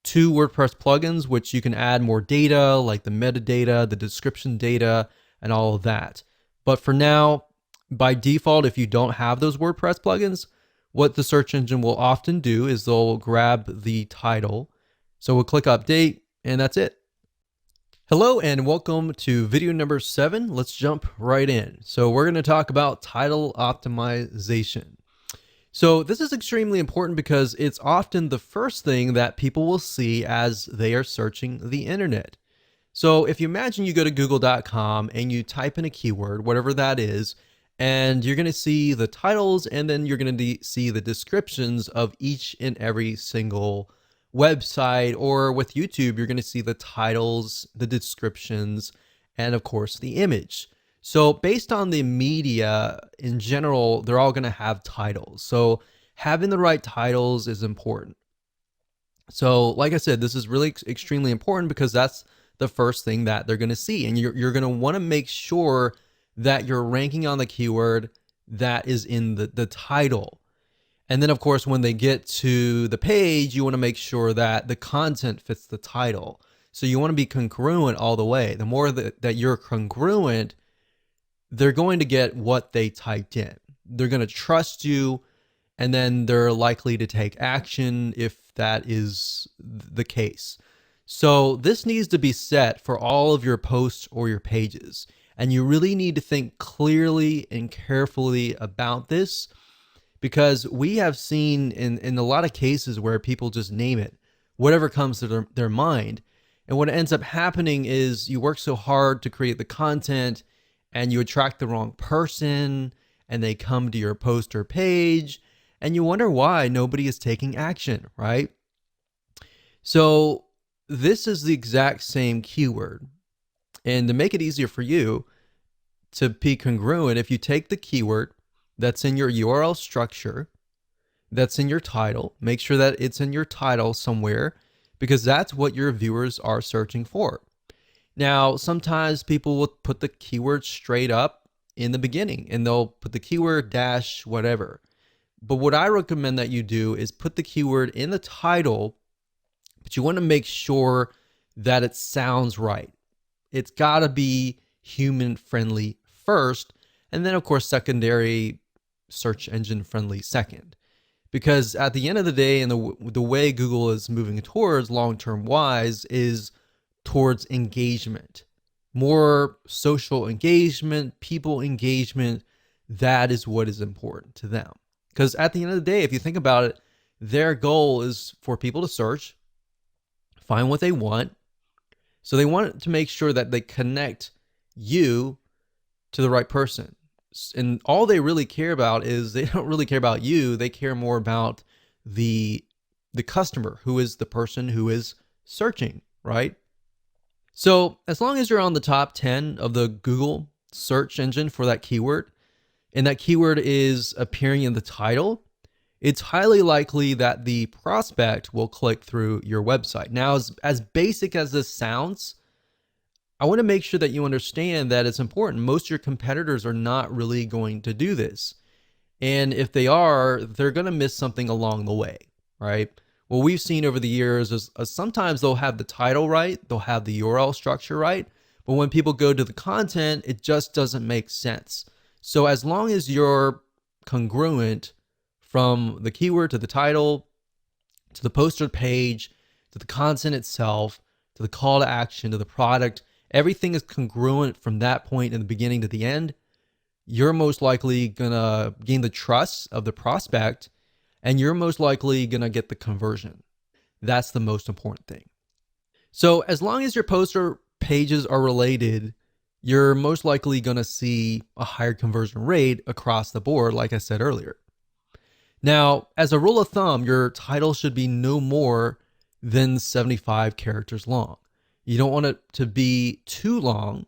A: 2 WordPress plugins, which you can add more data like the metadata, the description data, and all of that. But for now, by default, if you don't have those WordPress plugins, what the search engine will often do is they'll grab the title. So we'll click update, and that's it. Hello and welcome to video number 7. Let's jump right in. So we're going to talk about title optimization. So this is extremely important because it's often the first thing that people will see as they are searching the internet. So if you imagine you go to google.com and you type in a keyword, whatever that is, and you're going to see the titles and then you're going to see the descriptions of each and every single website, or with YouTube, you're going to see the titles, the descriptions, and of course the image. So based on the media in general, they're all going to have titles. So having the right titles is important. So like I said, this is really extremely important because that's the first thing that they're going to see. And you're going to want to make sure that you're ranking on the keyword that is in the title. And then of course, when they get to the page, you want to make sure that the content fits the title. So you want to be congruent all the way. The more that you're congruent, they're going to get what they typed in. They're going to trust you, and then they're likely to take action if that is the case. So this needs to be set for all of your posts or your pages. And you really need to think clearly and carefully about this, because we have seen in a lot of cases where people just name it, whatever comes to their mind. And what ends up happening is you work so hard to create the content and you attract the wrong person, and they come to your post or page, and you wonder why nobody is taking action, right? So this is the exact same keyword. And to make it easier for you to be congruent, if you take the keyword that's in your URL structure, that's in your title, make sure that it's in your title somewhere, because that's what your viewers are searching for. Now, sometimes people will put the keyword straight up in the beginning and they'll put the keyword dash whatever. But what I recommend that you do is put the keyword in the title, but you want to make sure that it sounds right. It's got to be human friendly first, and then of course secondary search engine friendly second. Because at the end of the day, and the way Google is moving towards long-term wise is towards engagement, more social engagement, people engagement. That is what is important to them. Because at the end of the day, if you think about it, their goal is for people to search, find what they want. So they want to make sure that they connect you to the right person. And all they really care about is, they don't really care about you. They care more about the customer, who is the person who is searching, right? So as long as you're on the top 10 of the Google search engine for that keyword, and that keyword is appearing in the title, it's highly likely that the prospect will click through your website. Now, as basic as this sounds, I want to make sure that you understand that it's important. Most of your competitors are not really going to do this. And if they are, they're going to miss something along the way, right? What we've seen over the years is sometimes they'll have the title right, they'll have the URL structure right, but when people go to the content, it just doesn't make sense. So as long as you're congruent from the keyword to the title, to the poster page, to the content itself, to the call to action, to the product, everything is congruent from that point in the beginning to the end, you're most likely gonna gain the trust of the prospect, and you're most likely gonna get the conversion. That's the most important thing. So as long as your poster pages are related, you're most likely gonna see a higher conversion rate across the board, like I said earlier. Now, as a rule of thumb, your title should be no more than 75 characters long. You don't want it to be too long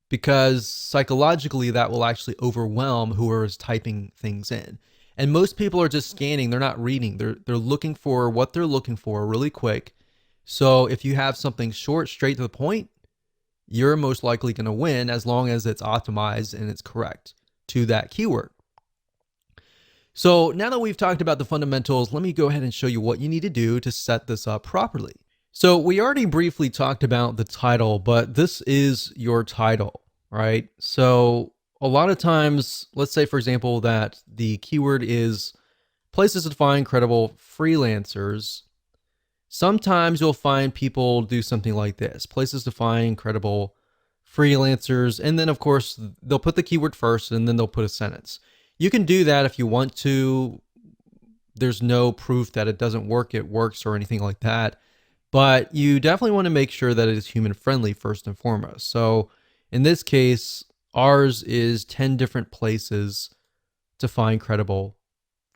A: because psychologically that will actually overwhelm whoever is typing things in. And most people are just scanning, they're not reading. They're looking for what they're looking for really quick. So if you have something short, straight to the point, you're most likely going to win as long as it's optimized and it's correct to that keyword. So now that we've talked about the fundamentals, let me go ahead and show you what you need to do to set this up properly. So we already briefly talked about the title, but this is your title, right? So a lot of times, let's say for example, that the keyword is places to find credible freelancers. Sometimes you'll find people do something like this, places to find credible freelancers. And then of course, they'll put the keyword first and then they'll put a sentence. You can do that if you want to. There's no proof that it doesn't work, it works or anything like that. But you definitely want to make sure that it is human friendly first and foremost. So in this case, ours is 10 different places to find credible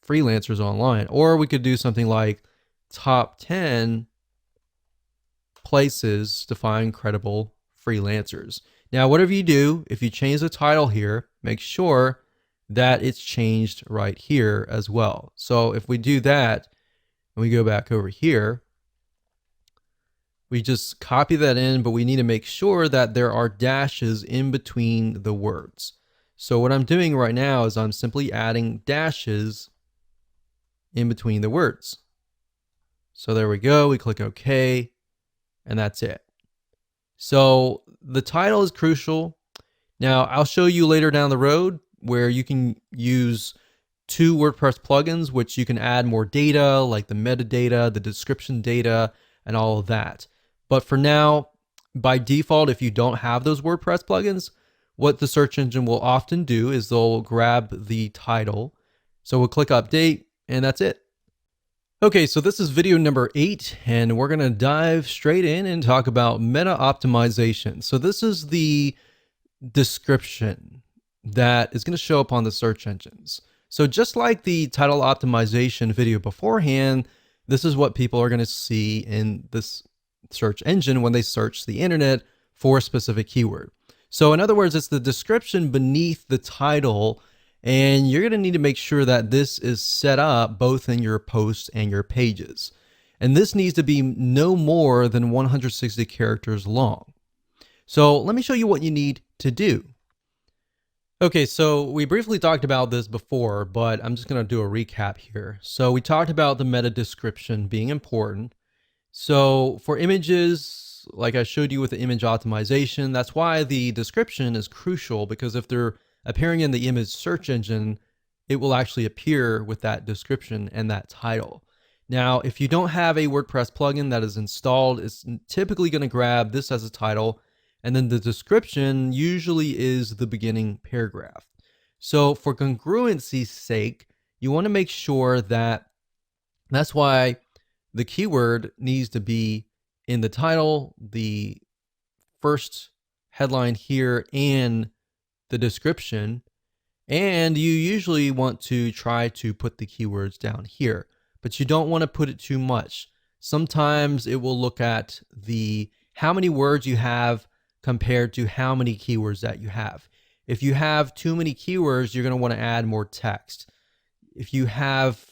A: freelancers online. Or we could do something like top 10 places to find credible freelancers. Now, whatever you do, if you change the title here, make sure that it's changed right here as well. So if we do that and we go back over here, we just copy that in, but we need to make sure that there are dashes in between the words. So what I'm doing right now is I'm simply adding dashes in between the words. So there we go, we click OK, and that's it. So the title is crucial. Now I'll show you later down the road where you can use 2 WordPress plugins, which you can add more data like the metadata, the description data, and all of that. But for now, by default, if you don't have those WordPress plugins, what the search engine will often do is they'll grab the title. So we'll click update and that's it. Okay, so this is video number 8 and we're gonna dive straight in and talk about meta optimization. So this is the description that is going to show up on the search engines. So just like the title optimization video beforehand, this is what people are going to see in this search engine when they search the internet for a specific keyword. So in other words, it's the description beneath the title, and you're going to need to make sure that this is set up both in your posts and your pages. And this needs to be no more than 160 characters long. So let me show you what you need to do. Okay, so we briefly talked about this before, but I'm just going to do a recap here. So we talked about the meta description being important. So for images, like I showed you with the image optimization, that's why the description is crucial, because if they're appearing in the image search engine, it will actually appear with that description and that title. Now, if you don't have a WordPress plugin that is installed, it's typically going to grab this as a title, and then the description usually is the beginning paragraph. So for congruency's sake, you want to make sure that that's why the keyword needs to be in the title, the first headline here, and the description. And you usually want to try to put the keywords down here, but you don't want to put it too much. Sometimes it will look at the how many words you have compared to how many keywords that you have. If you have too many keywords, you're going to want to add more text. If you have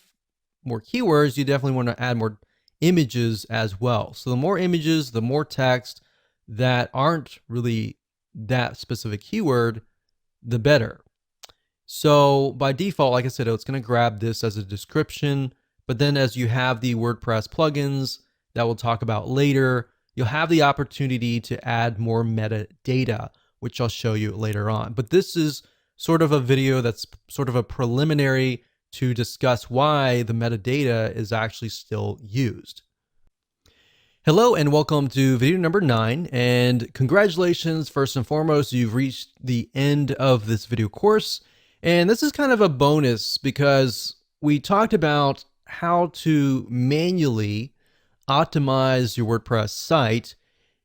A: more keywords, you definitely want to add more images as well. So the more images, the more text that aren't really that specific keyword, the better. So by default, like I said, it's going to grab this as a description, but then as you have the WordPress plugins that we'll talk about later, you'll have the opportunity to add more metadata, which I'll show you later on. But this is sort of a video that's sort of a preliminary to discuss why the metadata is actually still used. Hello and welcome to video number 9, and congratulations, first and foremost, you've reached the end of this video course. And this is kind of a bonus because we talked about how to manually optimize your WordPress site.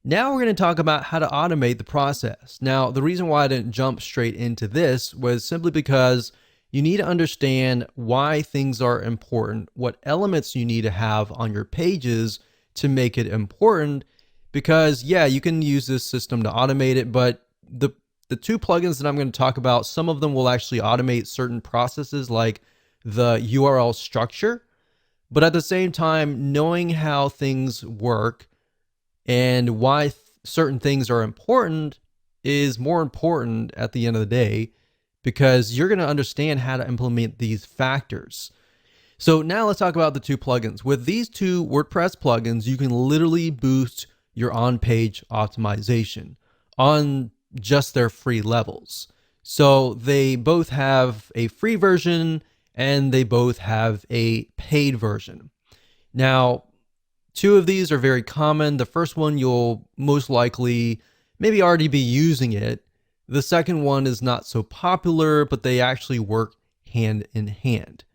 A: Now we're going to talk about how to automate the process. Now, the reason why I didn't jump straight into this was simply because you need to understand why things are important, what elements you need to have on your pages to make it important. Because yeah, you can use this system to automate it, but the two plugins that I'm going to talk about, some of them will actually automate certain processes like the URL structure, but at the same time, knowing how things work and why certain things are important is more important at the end of the day, because you're going to understand how to implement these factors. So now let's talk about the two plugins. With these two WordPress plugins, you can literally boost your on-page optimization on just their free levels. So they both have a free version and they both have a paid version. Now, two of these are very common. The first one, you'll most likely maybe already be using it. The second one is not so popular, but they actually work hand in hand.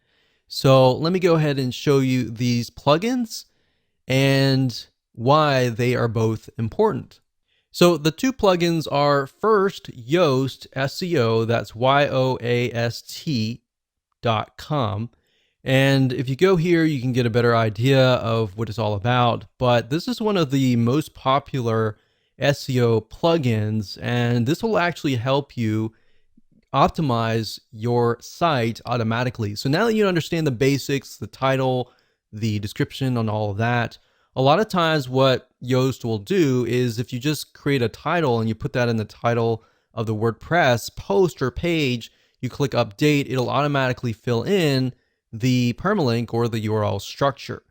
A: So let me go ahead and show you these plugins and why they are both important. So the two plugins are first Yoast SEO, that's YOAST.com. And if you go here, you can get a better idea of what it's all about. But this is one of the most popular SEO plugins, and this will actually help you optimize your site automatically. So now that you understand the basics, the title, the description on all of that, a lot of times what Yoast will do is if you just create a title and you put that in the title of the WordPress post or page, you click update, it'll automatically fill in the permalink or the URL structure.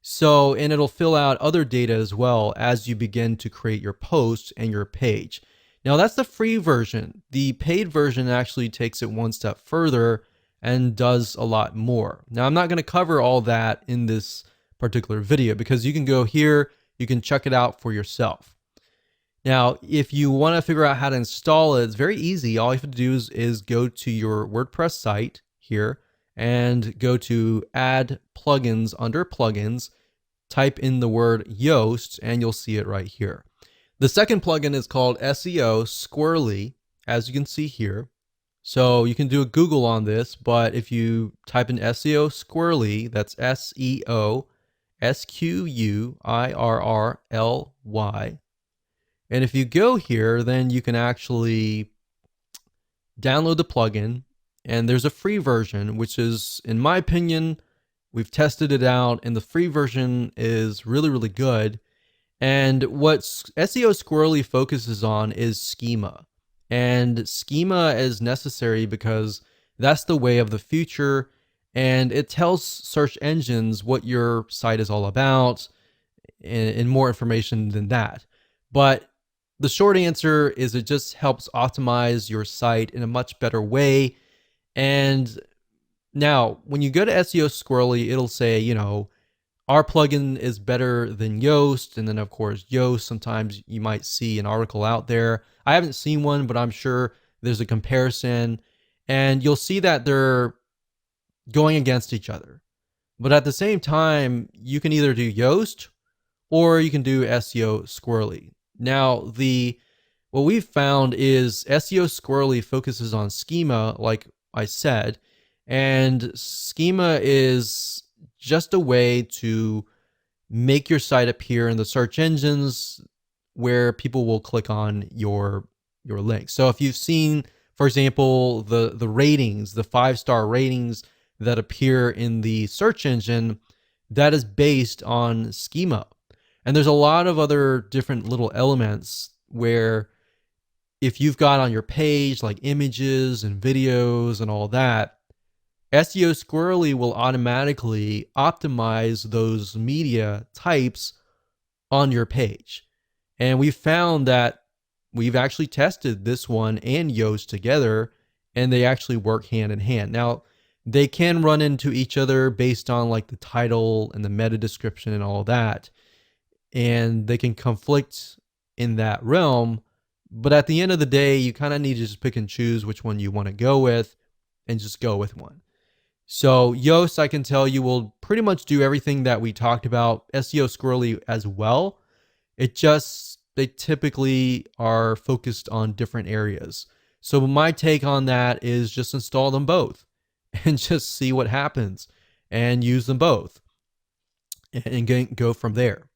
A: So, and it'll fill out other data as well as you begin to create your post and your page. Now that's the free version. The paid version actually takes it one step further and does a lot more. Now I'm not going to cover all that in this particular video because you can go here, you can check it out for yourself. Now, if you want to figure out how to install it, it's very easy. All you have to do is go to your WordPress site here and go to add plugins under plugins, type in the word Yoast, and you'll see it right here. The second plugin is called SEO Squirrely, as you can see here. So you can do a Google on this, but if you type in SEO Squirrely, that's SEO SQUIRRLY. And if you go here, then you can actually download the plugin, and there's a free version, which is, in my opinion, we've tested it out, and the free version is really, really good. And what SEO Squirrely focuses on is schema. And schema is necessary because that's the way of the future, and it tells search engines what your site is all about and more information than that. But the short answer is it just helps optimize your site in a much better way. And now when you go to SEO Squirrely, it'll say, you know, our plugin is better than Yoast. And then of course, Yoast, sometimes you might see an article out there. I haven't seen one, but I'm sure there's a comparison, and you'll see that they're going against each other. But at the same time, you can either do Yoast or you can do SEO Squirrely. Now, what we've found is SEO Squirrely focuses on schema, like I said, and schema is just a way to make your site appear in the search engines where people will click on your link. So if you've seen, for example, the ratings, the 5-star ratings that appear in the search engine, that is based on schema. And there's a lot of other different little elements where if you've got on your page like images and videos and all that, SEO Squirrely will automatically optimize those media types on your page. And we found that we've actually tested this one and Yoast together, and they actually work hand in hand. Now, they can run into each other based on like the title and the meta description and all that, and they can conflict in that realm. But at the end of the day, you kind of need to just pick and choose which one you want to go with and just go with one. So Yoast, I can tell you, will pretty much do everything that we talked about. SEO Squirrely as well. They typically are focused on different areas. So my take on that is just install them both and just see what happens and use them both and go from there.